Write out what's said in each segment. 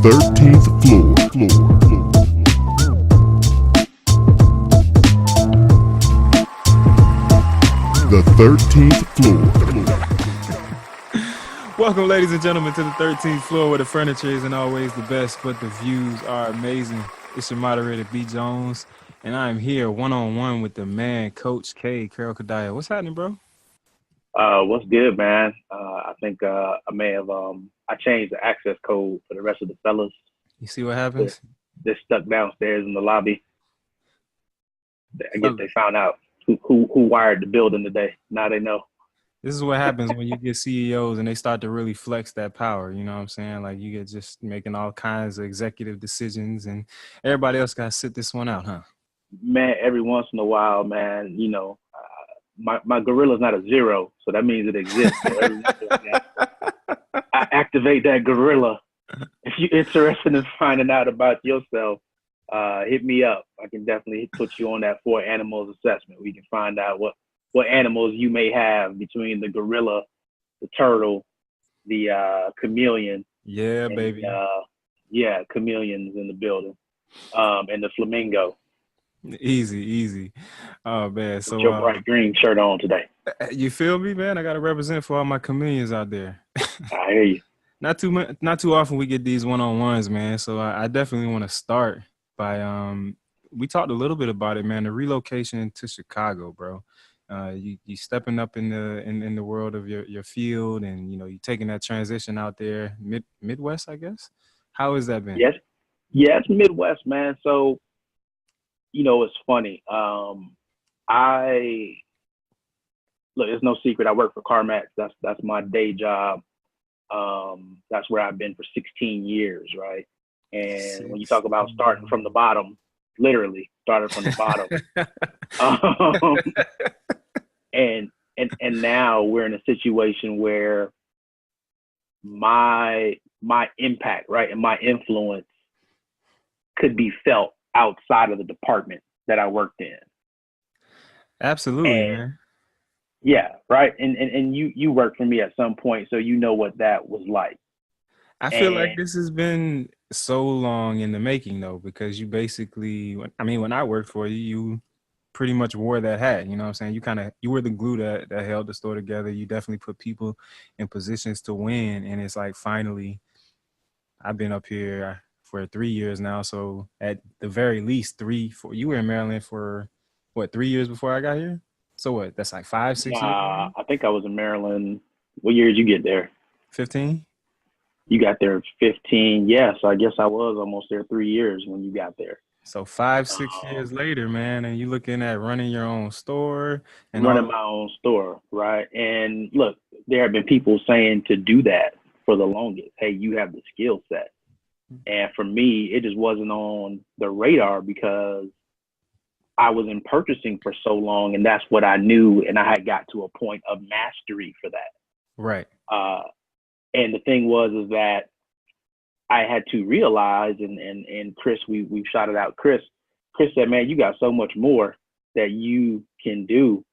13th floor. The 13th floor. Welcome, ladies and gentlemen, to the 13th floor where the furniture isn't always the best, but the views are amazing. It's your moderator, B. Jones, and I'm here one-on-one with the man, Coach K, Carol Kadaya. What's happening, bro? What's good, man? I think I may have I changed the access code for the rest of the fellas. You see what happens? They're stuck downstairs in the lobby. I guess they found out who wired the building today. Now they know. This is what happens when you get CEOs and they start to really flex that power. You know what I'm saying? Like you get just making all kinds of executive decisions, and everybody else got to sit this one out, huh? Man, every once in a while, man, you know, my gorilla's not a zero, so that means it exists. So every once in a while, I activate that gorilla. If you're interested in finding out about yourself, hit me up. I can definitely put you on that 4 animals assessment. We can find out what animals you may have between the gorilla, the turtle, the chameleon. Yeah, and, baby. Chameleons in the building. And the flamingo. Easy. Oh man, so with your bright green shirt on today. You feel me, man? I gotta represent for all my chameleons out there. I hear you. Not too often we get these one-on-ones, man. So I definitely want to start by we talked a little bit about it, man. The relocation to Chicago, bro. You stepping up in the world of your field, and you know you taking that transition out there, Midwest, I guess. How has that been? Yes, it's Midwest, man. So, you know, it's funny. It's no secret. I work for CarMax. That's my day job. That's where I've been for 16 years, right? And when you talk about starting from the bottom, literally started from the bottom. And now we're in a situation where my impact, right, and my influence could be felt outside of the department that I worked in. Absolutely, man. Yeah, right. And you worked for me at some point, so you know what that was like. I feel like this has been so long in the making, though, because you basically, when I worked for you, you pretty much wore that hat. You know what I'm saying? You were the glue that held the store together. You definitely put people in positions to win. And it's like, finally, I've been up here for 3 years now. So at the very least 3-4, you were in Maryland for what, 3 years before I got here? So what, that's like 5-6 years? I think I was in Maryland. What year did you get there? 15. You got there 15. Yeah, so I guess I was almost there 3 years when you got there. So 5-6 years later, man, and you looking at running your own store and running my own store, right? And look, there have been people saying to do that for the longest. Hey, you have the skill set. And for me, it just wasn't on the radar because I was in purchasing for so long, and that's what I knew, and I had got to a point of mastery for that. Right. And the thing is that I had to realize, and Chris, we've shouted out Chris. Chris said, man, you got so much more that you can do.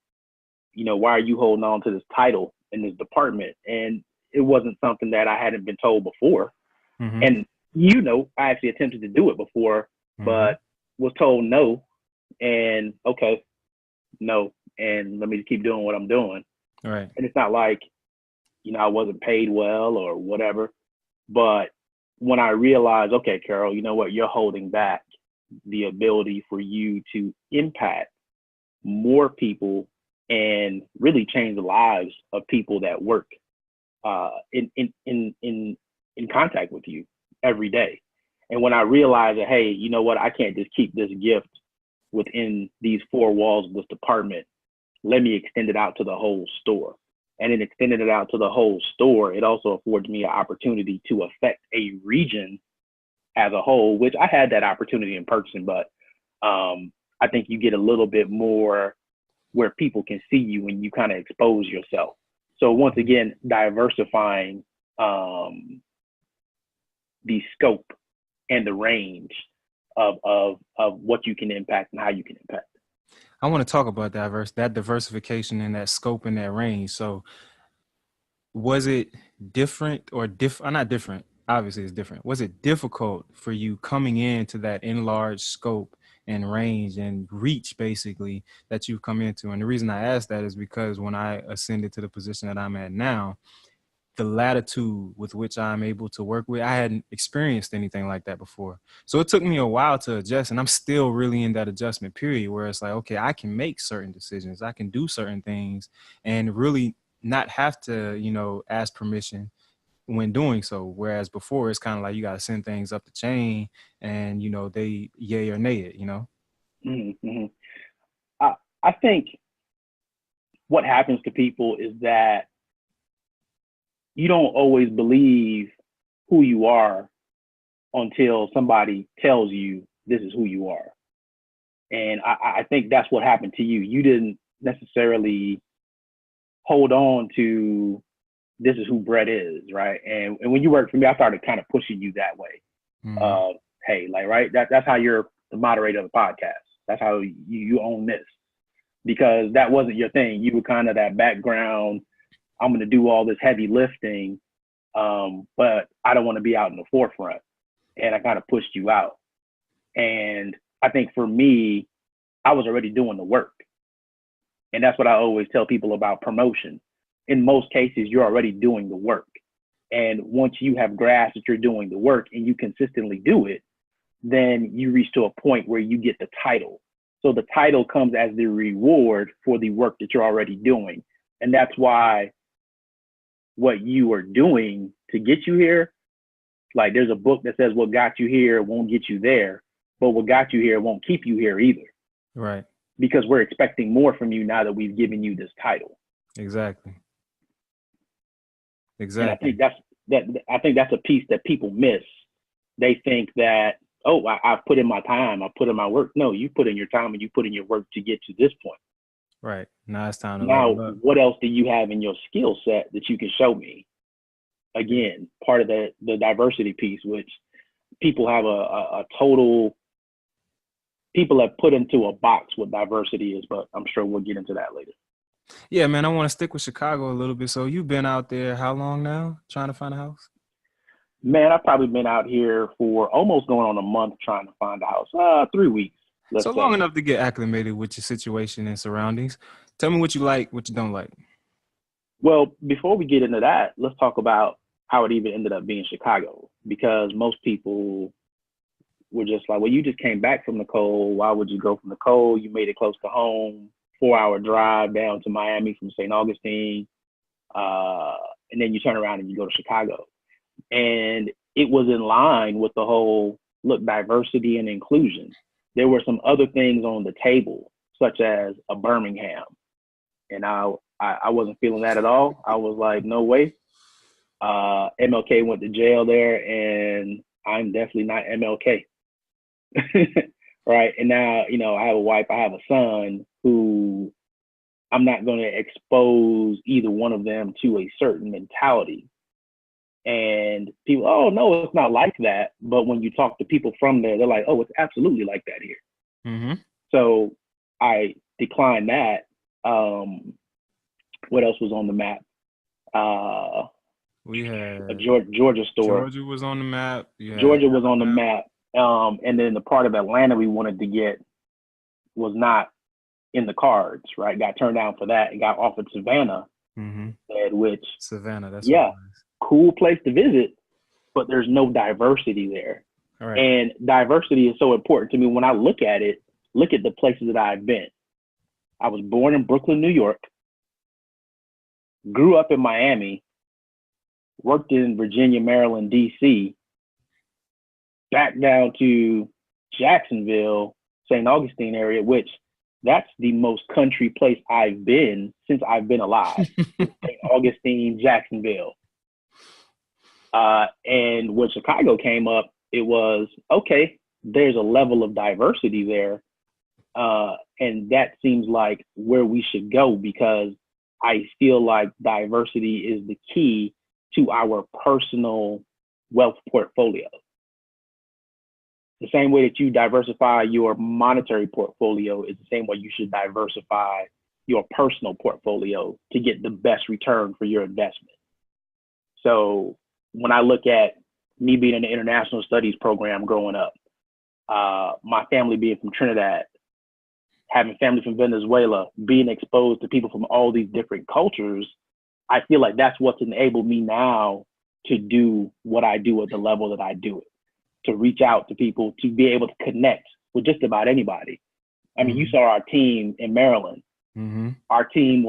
You know, why are you holding on to this title in this department? And it wasn't something that I hadn't been told before. Mm-hmm. And, you know, I actually attempted to do it before, but was told no. And okay, no. And let me just keep doing what I'm doing. Right. And it's not like, you know, I wasn't paid well or whatever. But when I realized, okay, Carol, you know what, you're holding back the ability for you to impact more people and really change the lives of people that work in contact with you every day. And when I realized that, hey, you know what, I can't just keep this gift within these 4 walls of this department. Let me extend it out to the whole store. And in extending it out to the whole store, it also affords me an opportunity to affect a region as a whole, which I had that opportunity in purchasing, but I think you get a little bit more where people can see you when you kind of expose yourself. So once again, diversifying the scope and the range of what you can impact and how you can impact. I want to talk about that diversification and that scope and that range. So was it different or not different? obviously it's different. Was it difficult for you coming into that enlarged scope and range and reach basically that you've come into? And the reason I ask that is because when I ascended to the position that I'm at now, the latitude with which I'm able to work with, I hadn't experienced anything like that before. So it took me a while to adjust, and I'm still really in that adjustment period where it's like, okay, I can make certain decisions, I can do certain things, and really not have to, ask permission when doing so. Whereas before, it's kind of like you got to send things up the chain, and they yay or nay it. Mm-hmm. I think what happens to people is that you don't always believe who you are until somebody tells you this is who you are. And I think that's what happened to you. You didn't necessarily hold on to this is who Brett is, right? And when you worked for me, I started kind of pushing you that way. Mm-hmm. Hey, like, right? That's how you're the moderator of the podcast. That's how you own this. Because that wasn't your thing. You were kind of that background, I'm going to do all this heavy lifting, but I don't want to be out in the forefront. And I kind of pushed you out. And I think for me, I was already doing the work. And that's what I always tell people about promotion. In most cases, you're already doing the work. And once you have grasped that you're doing the work and you consistently do it, then you reach to a point where you get the title. So the title comes as the reward for the work that you're already doing. And that's why what you are doing to get you here, like there's a book that says what got you here won't get you there, but what got you here won't keep you here either. Right. Because we're expecting more from you now that we've given you this title. Exactly. And I think that's a piece that people miss. They think that, oh, I've put in my time, I put in my work. No, you put in your time and you put in your work to get to this point. Right. Now it's time to now level up. what else do you have in your skill set that you can show me? Again, part of the diversity piece, which people have people have put into a box what diversity is, but I'm sure we'll get into that later. Yeah, man, I want to stick with Chicago a little bit. So you've been out there how long now trying to find a house? Man, I've probably been out here for almost going on a month trying to find a house. 3 weeks. So long enough to get acclimated with your situation and surroundings. Tell me what you like, what you don't like. Well, before we get into that, let's talk about how it even ended up being Chicago, because most people were just like, well, you just came back from the cold. Why would you go from the cold? You made it close to home, 4-hour drive down to Miami from St. Augustine. And then you turn around and you go to Chicago. And it was in line with the whole, look, diversity and inclusion. There were some other things on the table, such as a Birmingham. And I wasn't feeling that at all. I was like, no way. MLK went to jail there, and I'm definitely not MLK. Right. And now, I have a wife, I have a son who I'm not going to expose either one of them to a certain mentality. And people, oh, no, it's not like that. But when you talk to people from there, they're like, oh, it's absolutely like that here. Mm-hmm. So I declined that. What else was on the map? We had a Georgia store. Georgia was on the map. Georgia was on the map. And then the part of Atlanta we wanted to get was not in the cards, right? Got turned down for that and got offered Savannah, which Savannah, that's cool place to visit, but there's no diversity there. All right. And diversity is so important to me. When I look at it, look at the places that I've been. I was born in Brooklyn, New York, grew up in Miami, worked in Virginia, Maryland, D.C., back down to Jacksonville, St. Augustine area, which that's the most country place I've been since I've been alive. St. Augustine, Jacksonville. And when Chicago came up, it was, okay, there's a level of diversity there. And that seems like where we should go, because I feel like diversity is the key to our personal wealth portfolio. The same way that you diversify your monetary portfolio is the same way you should diversify your personal portfolio to get the best return for your investment. So when I look at, me being in the international studies program growing up, my family being from Trinidad, having family from Venezuela, being exposed to people from all these different cultures, I feel like that's what's enabled me now to do what I do at the level that I do it, to reach out to people, to be able to connect with just about anybody. I mean, you saw our team in Maryland. Our team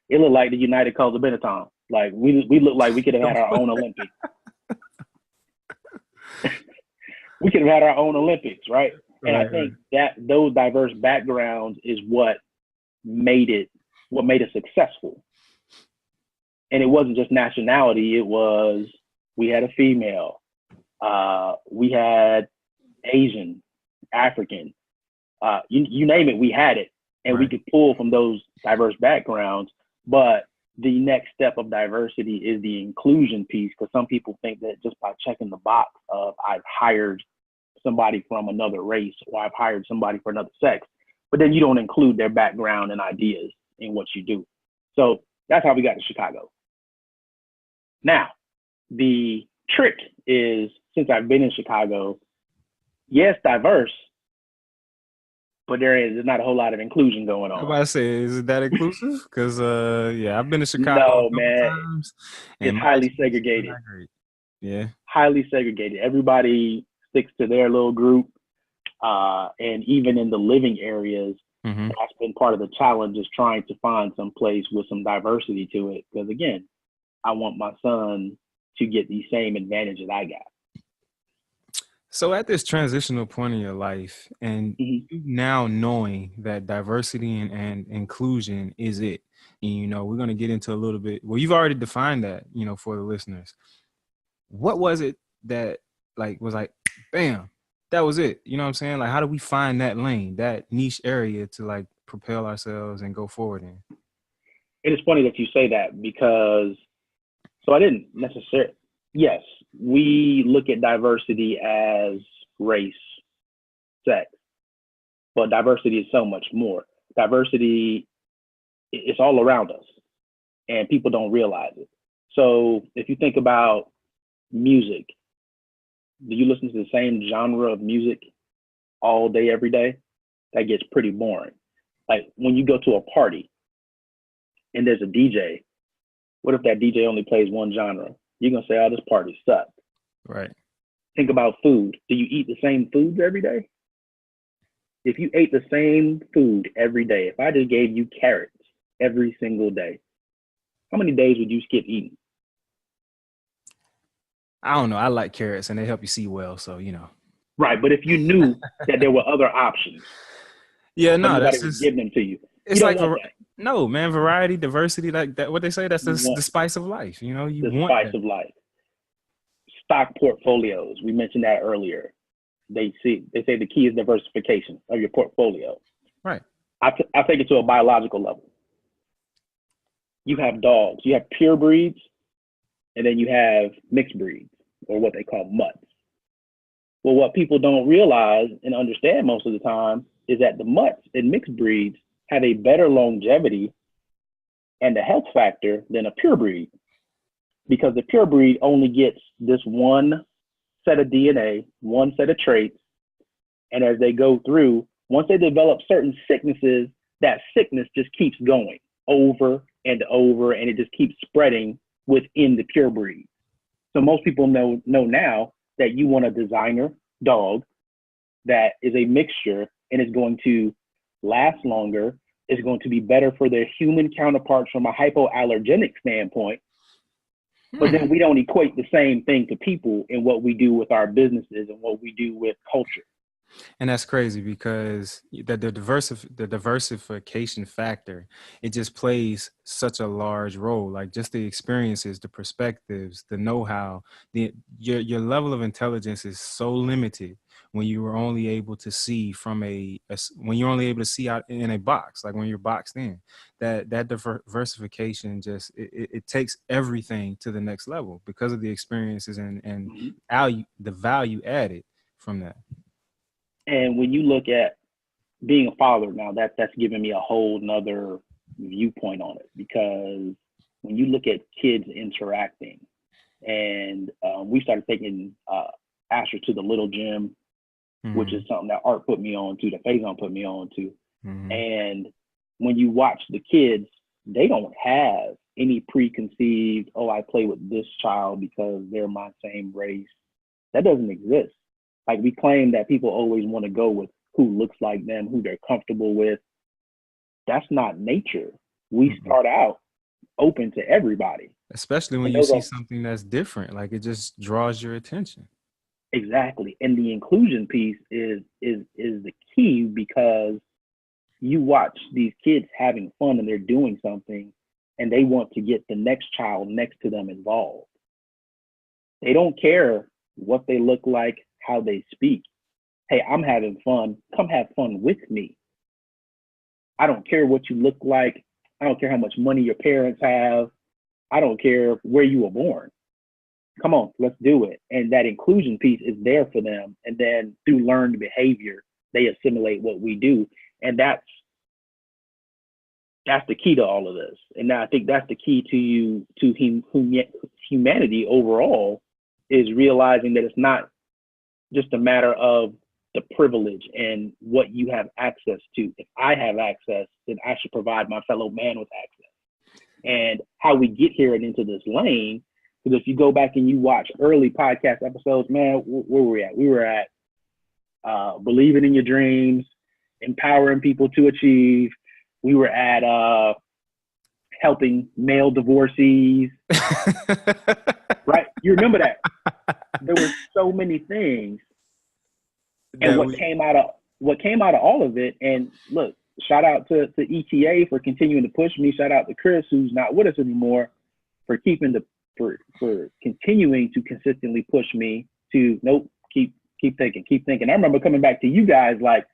it looked like the United Colors of Benetton. Like we looked like we could have had our own Olympics. We could have had our own Olympics, right? And I think that those diverse backgrounds is what made it successful. And it wasn't just nationality. It was, we had a female, we had Asian, African, you name it, we had it. And we could pull from those diverse backgrounds. But the next step of diversity is the inclusion piece, because some people think that just by checking the box of I've hired somebody from another race or I've hired somebody for another sex, but then you don't include their background and ideas in what you do. So that's how we got to Chicago. Now, the trick is, since I've been in Chicago, yes, diverse, but there's not a whole lot of inclusion going on. I'm about to say, is it that inclusive? Because I've been to Chicago a couple times. And it's highly segregated. Yeah. Highly segregated. Everybody sticks to their little group. And even in the living areas, that's been part of the challenge, is trying to find some place with some diversity to it. Because again, I want my son to get the same advantages I got. So at this transitional point in your life, and you now knowing that diversity and inclusion is it, and we're going to get into a little bit, well, you've already defined that, for the listeners. What was it that was like, bam, that was it? You know what I'm saying? Like, how do we find that lane, that niche area to propel ourselves and go forward in? It is funny that you say that, because I didn't necessarily, yes, we look at diversity as race, sex, but diversity is so much more. Diversity, it's all around us, and people don't realize it. So if you think about music, do you listen to the same genre of music all day, every day? That gets pretty boring. Like when you go to a party and there's a DJ, what if that DJ only plays one genre? You're going to say, oh, this party sucked. Right. Think about food. Do you eat the same foods every day? If you ate the same food every day, if I just gave you carrots every single day, how many days would you skip eating? I don't know. I like carrots and they help you see well. So, Right. But if you knew that there were other options, that's just giving them to you. It's no, man, variety, diversity, like that. What they say, that's the spice of life. You want spice of life. Stock portfolios. We mentioned that earlier. They say the key is diversification of your portfolio. Right. I take it to a biological level. You have dogs. You have pure breeds, and then you have mixed breeds, or what they call mutts. Well, what people don't realize and understand most of the time is that the mutts and mixed breeds have a better longevity and a health factor than a pure breed, because the pure breed only gets this one set of DNA, one set of traits. And as they go through, once they develop certain sicknesses, that sickness just keeps going over and over, and it just keeps spreading within the pure breed. So most people know now that you want a designer dog that is a mixture and is going to last longer, is going to be better for their human counterparts from a hypoallergenic standpoint. But then we don't equate the same thing to people in what we do with our businesses and what we do with culture. And that's crazy, because the diversification factor, it just plays such a large role. Like just the experiences, the perspectives, the know-how, your level of intelligence is so limited when you were only able to see from when you're only able to see out in a box, like when you're boxed in. That diversification just it takes everything to the next level because of the experiences and the value added from that. And when you look at being a father now, that's given me a whole nother viewpoint on it, because when you look at kids interacting and we started taking Asher to the little gym, which is something that Art put me on to, that Faison put me on to. And when you watch the kids, they don't have any preconceived, oh, I play with this child because they're my same race. That doesn't exist. Like, we claim that people always want to go with who looks like them, who they're comfortable with. That's not nature. We start out open to everybody. Especially when you see something that's different, like it just draws your attention. Exactly. And the inclusion piece is the key, because you watch these kids having fun and they're doing something and they want to get the next child next to them involved. They don't care what they look like, how they speak. Hey, I'm having fun. Come have fun with me. I don't care what you look like. I don't care how much money your parents have. I don't care where you were born. Come on, let's do it. And that inclusion piece is there for them. And then through learned behavior, they assimilate what we do. And that's the key to all of this. And I think that's the key to humanity overall, is realizing that it's not just a matter of the privilege and what you have access to. If I have access, then I should provide my fellow man with access. And how we get here and into this lane, because if you go back and you watch early podcast episodes, man, where were we at? We were at believing in your dreams, empowering people to achieve. We were at helping male divorcees. Right? You remember that? There were so many things. And what came out of all of it, and look, shout out to ETA for continuing to push me. Shout out to Chris, who's not with us anymore, for for continuing to consistently push me to keep thinking. I remember coming back to you guys like,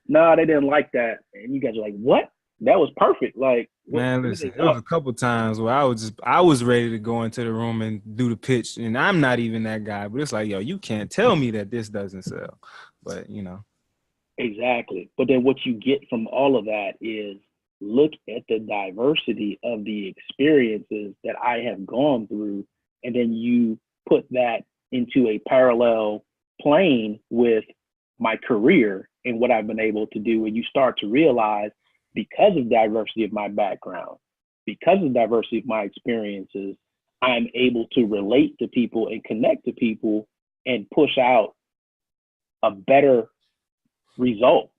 nah, they didn't like that, and you guys are like, what? That was perfect. Like, man, listen, there was a couple times where I was ready to go into the room and do the pitch, and I'm not even that guy, but it's like, yo, you can't tell me that this doesn't sell. But exactly. But then what you get from all of that is, look at the diversity of the experiences that I have gone through, and then you put that into a parallel plane with my career and what I've been able to do, and you start to realize, because of diversity of my background, because of diversity of my experiences, I'm able to relate to people and connect to people and push out a better result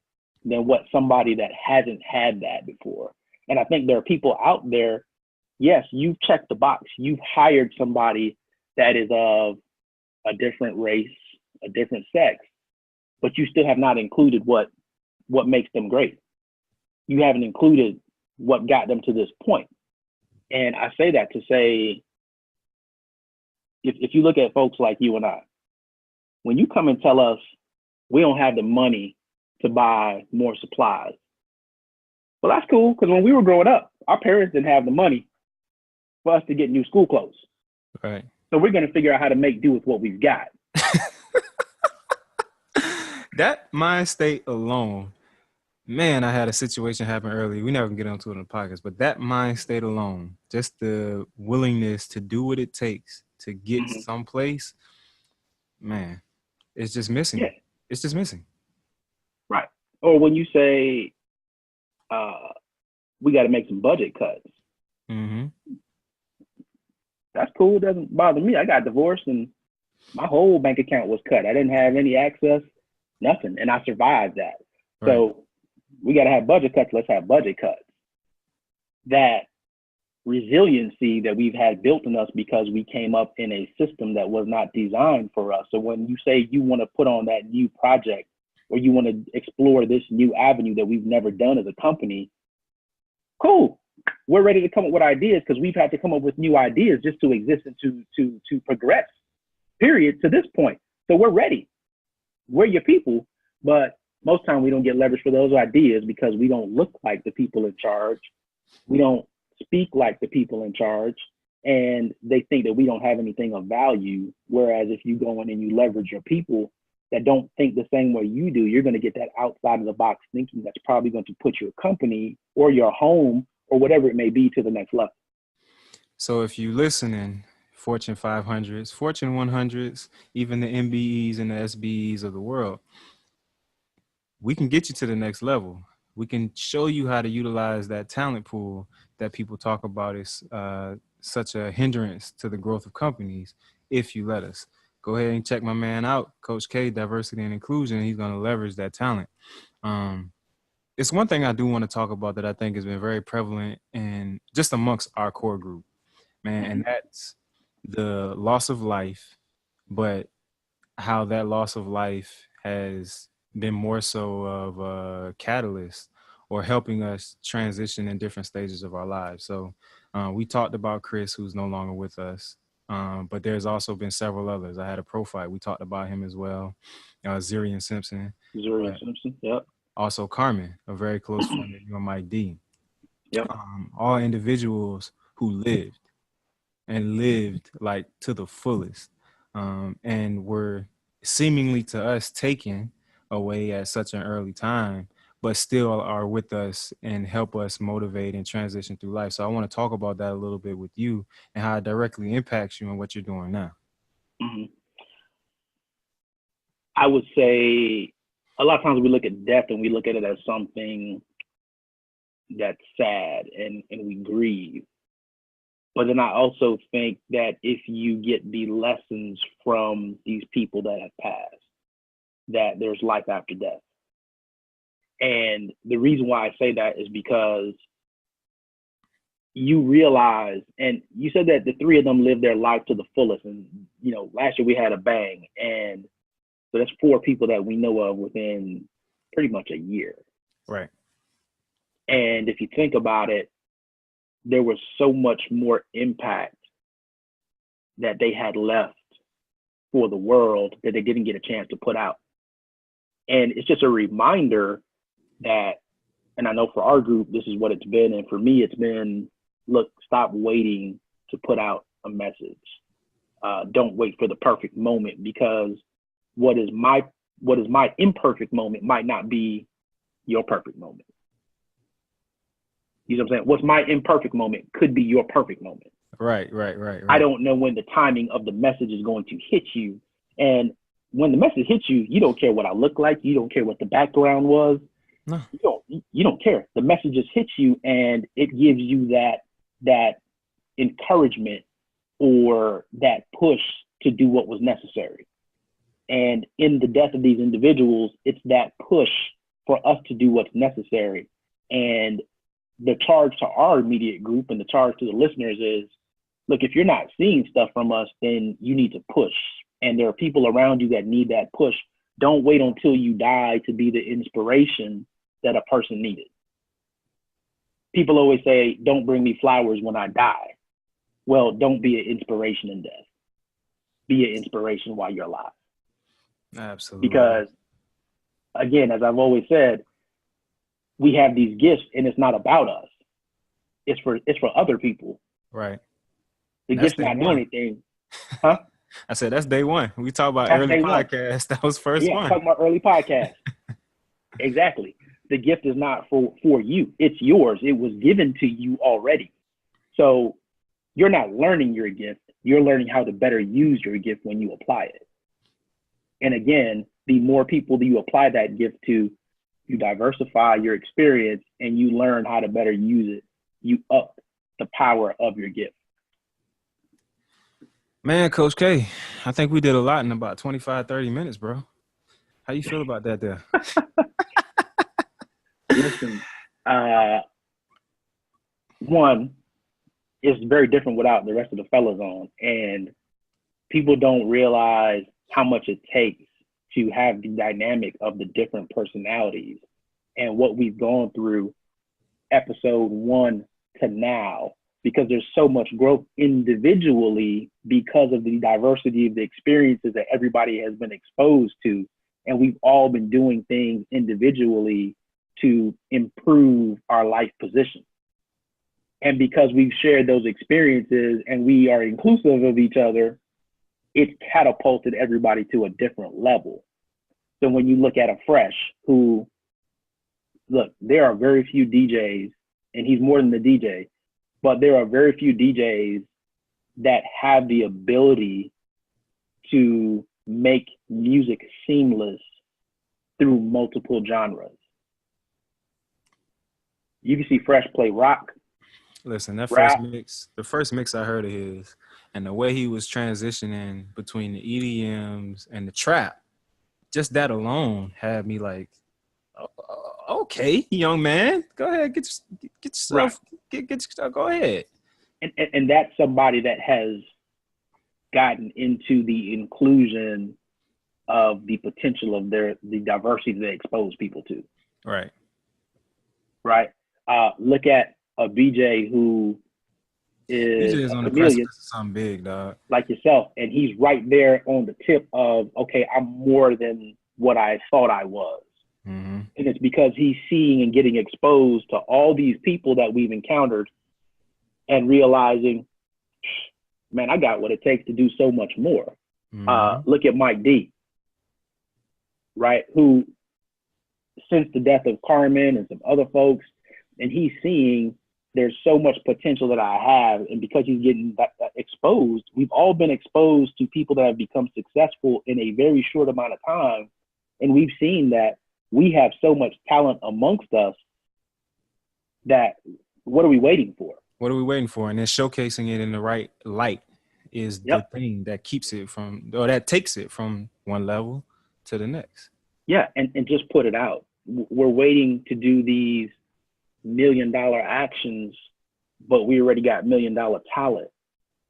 than what somebody that hasn't had that before. And I think there are people out there, yes, you've checked the box. You've hired somebody that is of a different race, a different sex, but you still have not included what makes them great. You haven't included what got them to this point. And I say that to say, if you look at folks like you and I, when you come and tell us we don't have the money to buy more supplies, well, that's cool, because when we were growing up, our parents didn't have the money for us to get new school clothes. Right. So we're going to figure out how to make do with what we've got. That mind state alone, man, I had a situation happen earlier. We never can get onto it in the podcast, but that mind state alone, just the willingness to do what it takes to get someplace, man, it's just missing. Yeah. It's just missing. Right. Or when you say, we got to make some budget cuts. That's cool. It doesn't bother me. I got divorced and my whole bank account was cut. I didn't have any access, nothing. And I survived that. Right. So we got to have budget cuts. Let's have budget cuts. That resiliency that we've had built in us because we came up in a system that was not designed for us. So when you say you want to put on that new project, or you want to explore this new avenue that we've never done as a company, cool. We're ready to come up with ideas, because we've had to come up with new ideas just to exist and to progress, period, to this point. So we're ready. We're your people, but most time we don't get leverage for those ideas because we don't look like the people in charge. We don't speak like the people in charge, and they think that we don't have anything of value. Whereas if you go in and you leverage your people that don't think the same way you do, you're going to get that outside of the box thinking that's probably going to put your company or your home or whatever it may be to the next level. So if you're listening, Fortune 500s, Fortune 100s, even the MBEs and the SBEs of the world. We can get you to the next level. We can show you how to utilize that talent pool that people talk about is such a hindrance to the growth of companies if you let us. Go ahead and check my man out, Coach K, Diversity and Inclusion. He's going to leverage that talent. It's one thing I do want to talk about that I think has been very prevalent in just amongst our core group, man, and that's the loss of life, but how that loss of life has been more so of a catalyst or helping us transition in different stages of our lives. So we talked about Chris, who's no longer with us, but there's also been several others. I had a profile. We talked about him as well, Zirian Simpson. Zurian Simpson, yep. Also Carmen, a very close friend of you and Mike D. Yep. All individuals who lived like to the fullest, and were seemingly to us taken away at such an early time, but still are with us and help us motivate and transition through life. So I want to talk about that a little bit with you and how it directly impacts you and what you're doing now. Mm-hmm. I would say a lot of times we look at death and we look at it as something that's sad and we grieve. But then I also think that if you get the lessons from these people that have passed, that there's life after death. And the reason why I say that is because you realize, and you said that the three of them lived their life to the fullest. And, you know, last year we had a bang. And so that's 4 people that we know of within pretty much a year. Right. And if you think about it, there was so much more impact that they had left for the world that they didn't get a chance to put out. And it's just a reminder that, and I know for our group, this is what it's been. And for me, it's been, look, stop waiting to put out a message. Don't wait for the perfect moment, because what is my imperfect moment might not be your perfect moment. You know what I'm saying? What's my imperfect moment could be your perfect moment. Right. I don't know when the timing of the message is going to hit you. And when the message hits you, you don't care what I look like. You don't care what the background was. No. You don't care. The message just hits you, and it gives you that encouragement or that push to do what was necessary. And in the death of these individuals, it's that push for us to do what's necessary. And the charge to our immediate group and the charge to the listeners is, look, if you're not seeing stuff from us, then you need to push. And there are people around you that need that push. Don't wait until you die to be the inspiration that a person needed. People always say, don't bring me flowers when I die. Well, don't be an inspiration in death. Be an inspiration while you're alive. Absolutely. Because, again, as I've always said, we have these gifts, and it's not about us. It's for other people. Right. The gift's not doing anything. Huh? I said, that's day one. We talk about That's early podcast. That was first one. Yeah, talking about early podcast. Exactly. The gift is not for you. It's yours. It was given to you already. So you're not learning your gift. You're learning how to better use your gift when you apply it. And again, the more people that you apply that gift to, you diversify your experience and you learn how to better use it. You up the power of your gift. Man, Coach K, I think we did a lot in about 25, 30 minutes, bro. How you feel about that there? Listen, one, it's very different without the rest of the fellas on. And people don't realize how much it takes to have the dynamic of the different personalities and what we've gone through episode 1 to now, because there's so much growth individually because of the diversity of the experiences that everybody has been exposed to. And we've all been doing things individually to improve our life position. And because we've shared those experiences and we are inclusive of each other, it's catapulted everybody to a different level. So when you look at a Fresh, who, look, there are very few DJs, and he's more than the DJ, but there are very few DJs that have the ability to make music seamless through multiple genres. You can see Fresh play rock. Listen, that rap. the first mix I heard of his, and the way he was transitioning between the EDMs and the trap, just that alone had me like, okay, young man, go ahead, get yourself, get yourself, go ahead. And that's somebody that has gotten into the inclusion of the potential of the diversity they expose people to. Right. Right. Look at a BJ who is on a the precipice chameleon, of something big, dog. like yourself, and he's right there on the tip of, okay, I'm more than what I thought I was. Mm-hmm. And it's because he's seeing and getting exposed to all these people that we've encountered and realizing, man, I got what it takes to do so much more. Mm-hmm. Look at Mike D, right? Who, since the death of Carmen and some other folks, and he's seeing there's so much potential that I have. And because he's getting that exposed, we've all been exposed to people that have become successful in a very short amount of time. And we've seen that we have so much talent amongst us that what are we waiting for? What are we waiting for? And then showcasing it in the right light is the thing that keeps it from, or that takes it from one level to the next. Yeah, and just put it out. We're waiting to do these $1 million actions, but we already got $1 million talent,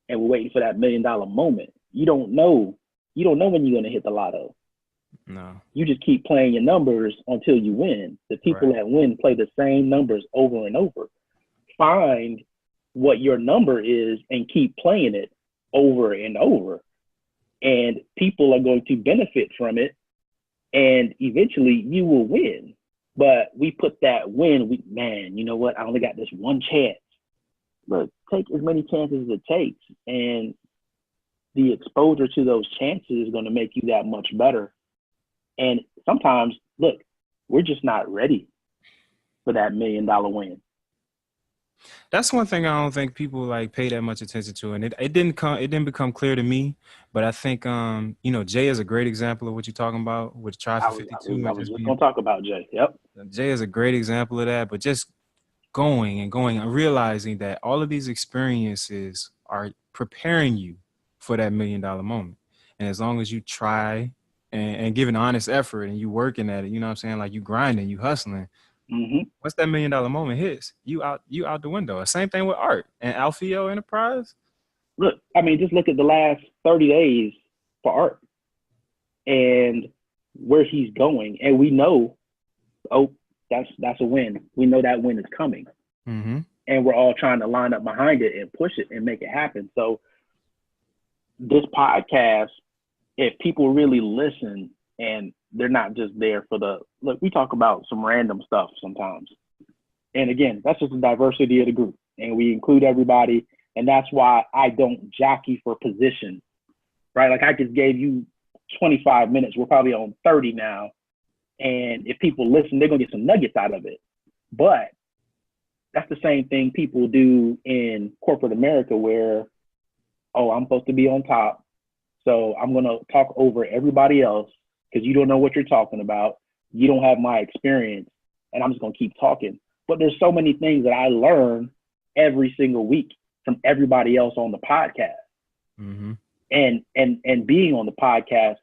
and we're waiting for that $1 million moment. You don't know when you're gonna hit the lotto. No. You just keep playing your numbers until you win. The people that win play the same numbers over and over. Find what your number is and keep playing it over and over. And people are going to benefit from it. And eventually you will win. But we put that win, man, you know what? I only got this one chance. Look, take as many chances as it takes. And the exposure to those chances is going to make you that much better. And sometimes, look, we're just not ready for that $1 million win. That's one thing I don't think people like pay that much attention to, and it didn't become clear to me. But I think Jay is a great example of what you're talking about with Try for 52. I was just gonna talk about Jay. Yep. Jay is a great example of that. But just going and realizing that all of these experiences are preparing you for that $1 million moment, and as long as you try and give an honest effort and you working at it, you know what I'm saying, like you grinding, you hustling. Mm-hmm. Once that $1 million moment hits, you out the window. Same thing with art and Alfeo Enterprise. Look, I mean, just look at the last 30 days for art and where he's going, and we know, that's a win. We know that win is coming, and we're all trying to line up behind it and push it and make it happen. So this podcast, if people really listen and they're not just there for look, we talk about some random stuff sometimes. And again, that's just the diversity of the group. And we include everybody. And that's why I don't jockey for position, right? Like I just gave you 25 minutes. We're probably on 30 now. And if people listen, they're going to get some nuggets out of it. But that's the same thing people do in corporate America where, I'm supposed to be on top. So I'm going to talk over everybody else because you don't know what you're talking about. You don't have my experience, and I'm just going to keep talking. But there's so many things that I learn every single week from everybody else on the podcast. Mm-hmm. And being on the podcast,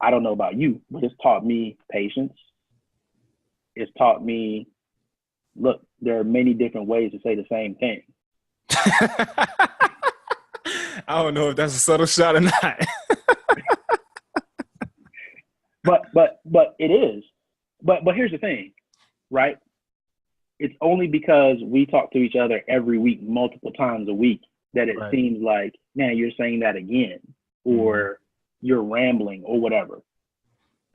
I don't know about you, but it's taught me patience. It's taught me, look, there are many different ways to say the same thing. I don't know if that's a subtle shot or not. But it is. But here's the thing, right? It's only because we talk to each other every week, multiple times a week, that it seems like, man, you're saying that again, or you're rambling or whatever.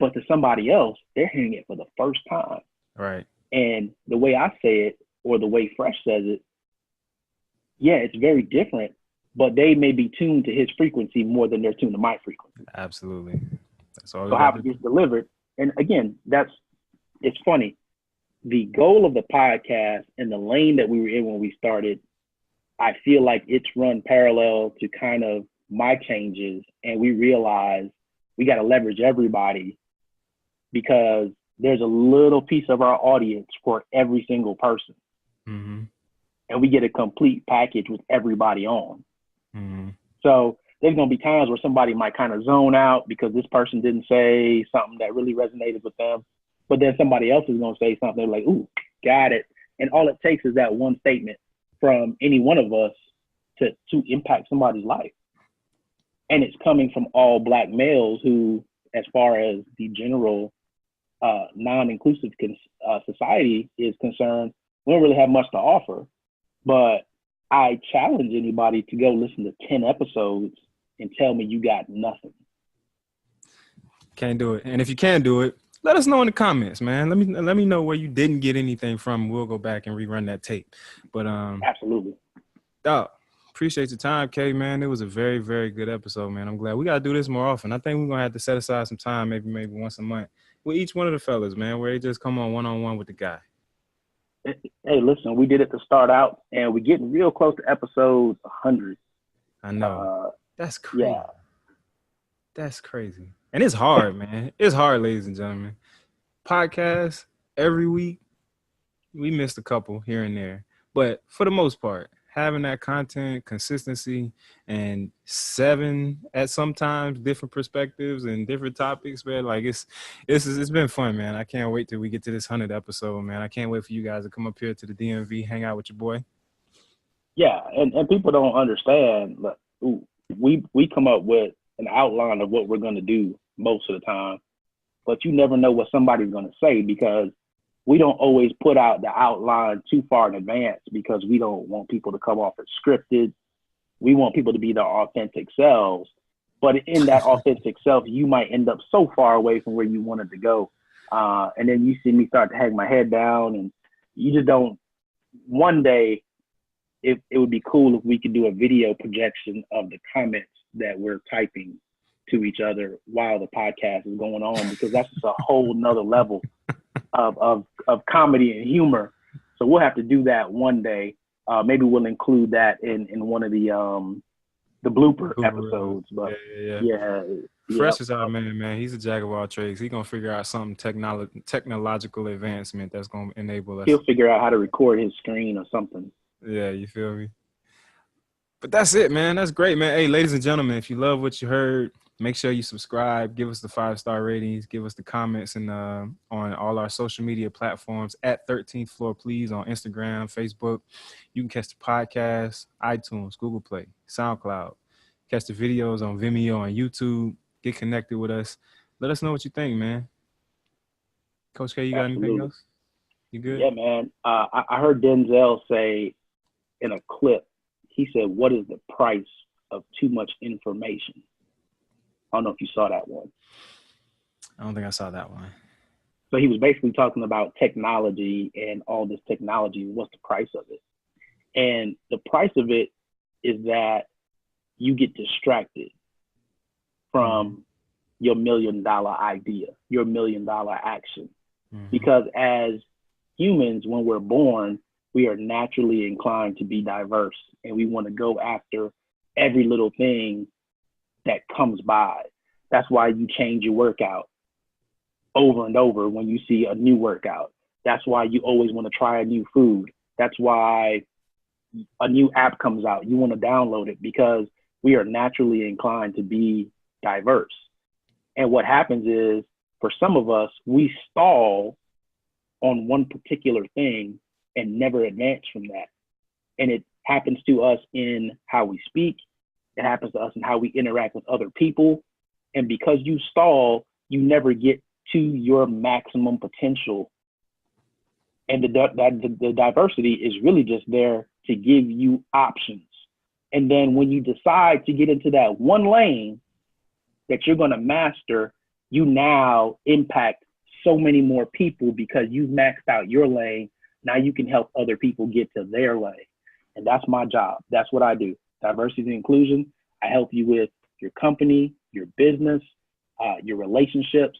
But to somebody else, they're hearing it for the first time. Right. And the way I say it, or the way Fresh says it, yeah, it's very different, but they may be tuned to his frequency more than they're tuned to my frequency. Absolutely. That's all. So how it gets delivered. And again, it's funny. The goal of the podcast and the lane that we were in when we started I feel like it's run parallel to kind of my changes, and we realize we got to leverage everybody because there's a little piece of our audience for every single person. Mm-hmm. And we get a complete package with everybody on. Mm-hmm. So there's going to be times where somebody might kind of zone out because this person didn't say something that really resonated with them. But then somebody else is going to say something like, ooh, got it. And all it takes is that one statement from any one of us to impact somebody's life. And it's coming from all Black males who, as far as the general non-inclusive society is concerned, we don't really have much to offer. But I challenge anybody to go listen to 10 episodes and tell me you got nothing. Can't do it. And if you can do it, let us know in the comments, man. Let me know where you didn't get anything from. We'll go back and rerun that tape. But Absolutely. Appreciate your time, Kay, man. It was a very, very good episode, man. I'm glad we gotta do this more often. I think we're gonna have to set aside some time, maybe once a month, with each one of the fellas, man, where they just come on one-on-one with the guy. Hey, listen, we did it to start out, and we're getting real close to episode 100. I know. That's crazy. Yeah. That's crazy. And it's hard, man. It's hard, ladies and gentlemen. Podcasts every week, we missed a couple here and there. But for the most part, having that content, consistency, and 7 at sometimes different perspectives and different topics, man. Like it's been fun, man. I can't wait till we get to this 100th episode, man. I can't wait for you guys to come up here to the DMV, hang out with your boy. Yeah, and people don't understand. But we come up with an outline of what we're going to do most of the time, but you never know what somebody's going to say because we don't always put out the outline too far in advance because we don't want people to come off as scripted. We want people to be their authentic selves. But in that authentic self, you might end up so far away from where you wanted to go. And then you see me start to hang my head down and you just don't. One day, it would be cool if we could do a video projection of the comments that we're typing to each other while the podcast is going on, because that's just a whole nother level of comedy and humor. So we'll have to do that one day. Maybe we'll include that in one of the blooper episodes. But yeah. Fresh is our man. He's a jack of all trades. He's gonna figure out some technological advancement that's gonna enable us. He'll figure out how to record his screen or something. Yeah, you feel me? But that's it, man. That's great, man. Hey, ladies and gentlemen, if you love what you heard, make sure you subscribe, give us the 5-star ratings, give us the comments and on all our social media platforms at 13th Floor, please, on Instagram, Facebook. You can catch the podcast, iTunes, Google Play, SoundCloud. Catch the videos on Vimeo and YouTube. Get connected with us. Let us know what you think, man. Coach K, you got anything else? You good? Yeah, man. I heard Denzel say in a clip, he said, "What is the price of too much information?" I don't know if you saw that one. I don't think I saw that one. So he was basically talking about technology and all this technology. What's the price of it? And the price of it is that you get distracted from your $1 million idea, your $1 million action. Because as humans, when we're born, we are naturally inclined to be diverse, and we want to go after every little thing that comes by. That's why you change your workout over and over when you see a new workout. That's why you always want to try a new food. That's why a new app comes out. You want to download it because we are naturally inclined to be diverse. And what happens is, for some of us, we stall on one particular thing and never advance from that. And it happens to us in how we speak. It happens to us in how we interact with other people. And because you stall, you never get to your maximum potential. And the diversity is really just there to give you options. And then when you decide to get into that one lane that you're going to master, you now impact so many more people because you've maxed out your lane. Now you can help other people get to their lane. And that's my job. That's what I do. Diversity and inclusion. I help you with your company, your business, your relationships.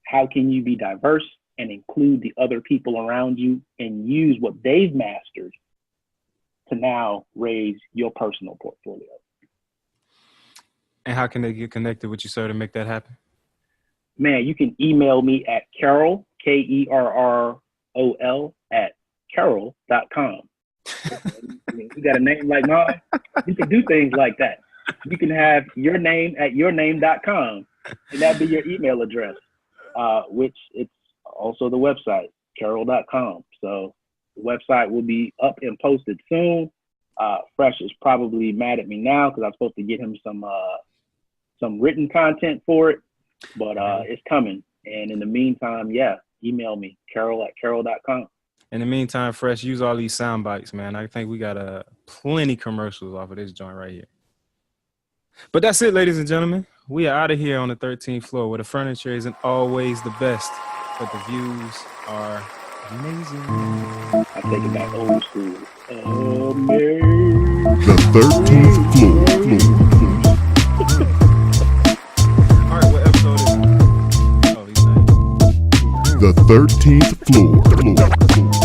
How can you be diverse and include the other people around you and use what they've mastered to now raise your personal portfolio. And how can they get connected with you, sir, to make that happen? Man, you can email me at Kerrol, Kerrol, at Kerrol.com. You got a name like mine, you can do things like that. You can have your name at yourname.com, and that'd be your email address, which it's also the website, Kerrol.com. So the website will be up and posted soon. Fresh is probably mad at me now because I'm supposed to get him some written content for it, but it's coming. And in the meantime, email me, Kerrol at Kerrol.com. In the meantime, Fresh, use all these sound bites, man. I think we got plenty commercials off of this joint right here. But that's it, ladies and gentlemen. We are out of here on the 13th floor where the furniture isn't always the best, but the views are amazing. I take it back old school. The 13th floor. All right, what episode is it? Oh, these names. The 13th floor.